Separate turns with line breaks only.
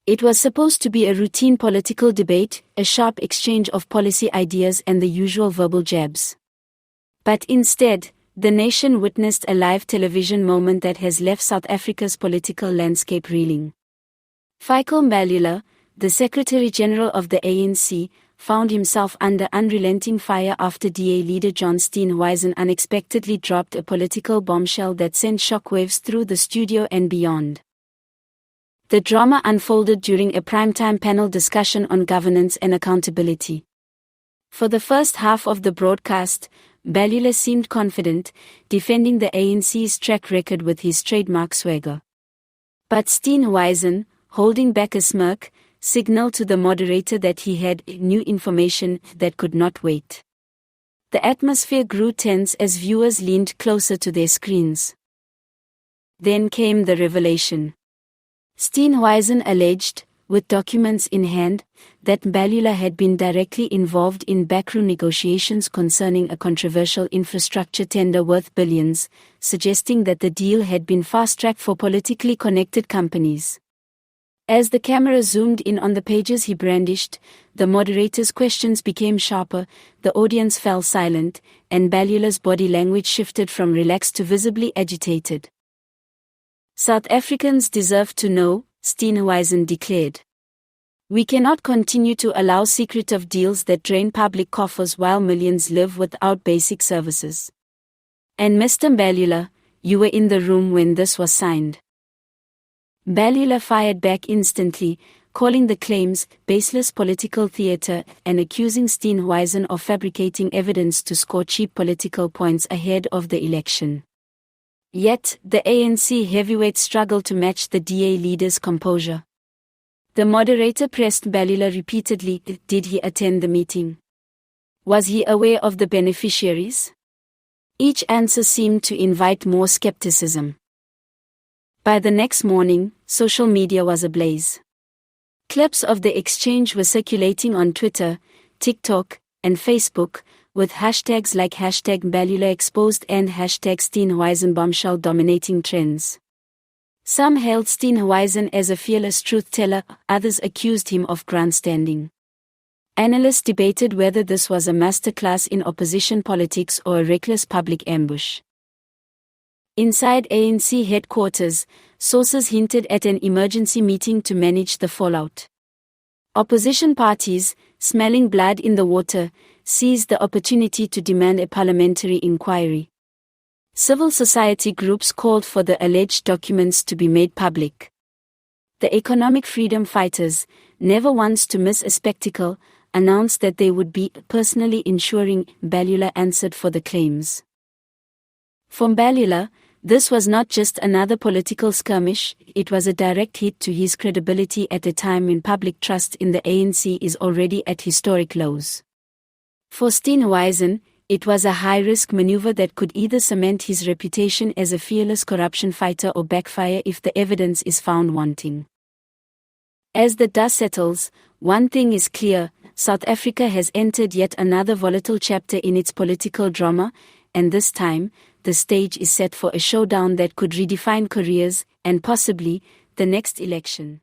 It was supposed to be a routine political debate, a sharp exchange of policy ideas and the usual verbal jabs. But instead, the nation witnessed a live television moment that has left South Africa's political landscape reeling. Fikile Mbalula, the Secretary-General of the ANC, found himself under unrelenting fire after DA leader John Steenhuisen unexpectedly dropped a political bombshell that sent shockwaves through the studio and beyond. The drama unfolded during a primetime panel discussion on governance and accountability. For the first half of the broadcast, Mbalula seemed confident, defending the ANC's track record with his trademark swagger. But Steenhuisen, holding back a smirk, signaled to the moderator that he had new information that could not wait. The atmosphere grew tense as viewers leaned closer to their screens. Then came the revelation. Steenhuisen alleged, with documents in hand, that Mbalula had been directly involved in backroom negotiations concerning a controversial infrastructure tender worth billions, suggesting that the deal had been fast-tracked for politically connected companies. As the camera zoomed in on the pages he brandished, the moderator's questions became sharper, the audience fell silent, and Mbalula's body language shifted from relaxed to visibly agitated. South Africans deserve to know, Steenhuisen declared. We cannot continue to allow secretive deals that drain public coffers while millions live without basic services. And Mr. Mbalula, you were in the room when this was signed. Mbalula fired back instantly, calling the claims baseless political theater and accusing Steenhuisen of fabricating evidence to score cheap political points ahead of the election. Yet, the ANC heavyweight struggled to match the DA leader's composure. The moderator pressed Mbalula repeatedly, did he attend the meeting? Was he aware of the beneficiaries? Each answer seemed to invite more skepticism. By the next morning, social media was ablaze. Clips of the exchange were circulating on Twitter, TikTok, and Facebook, with hashtags like #MbalulaExposed and #Steenhuisen Bombshell dominating trends. Some hailed Steenhuisen as a fearless truth-teller, others accused him of grandstanding. Analysts debated whether this was a masterclass in opposition politics or a reckless public ambush. Inside ANC headquarters, sources hinted at an emergency meeting to manage the fallout. Opposition parties, smelling blood in the water, seized the opportunity to demand a parliamentary inquiry. Civil society groups called for the alleged documents to be made public. The economic freedom fighters, never once to miss a spectacle, announced that they would be personally ensuring Mbalula answered for the claims. For Mbalula, this was not just another political skirmish, it was a direct hit to his credibility at a time when public trust in the ANC is already at historic lows. For Steenhuisen, it was a high-risk maneuver that could either cement his reputation as a fearless corruption fighter or backfire if the evidence is found wanting. As the dust settles, one thing is clear, South Africa has entered yet another volatile chapter in its political drama, and this time, the stage is set for a showdown that could redefine careers, and possibly, the next election.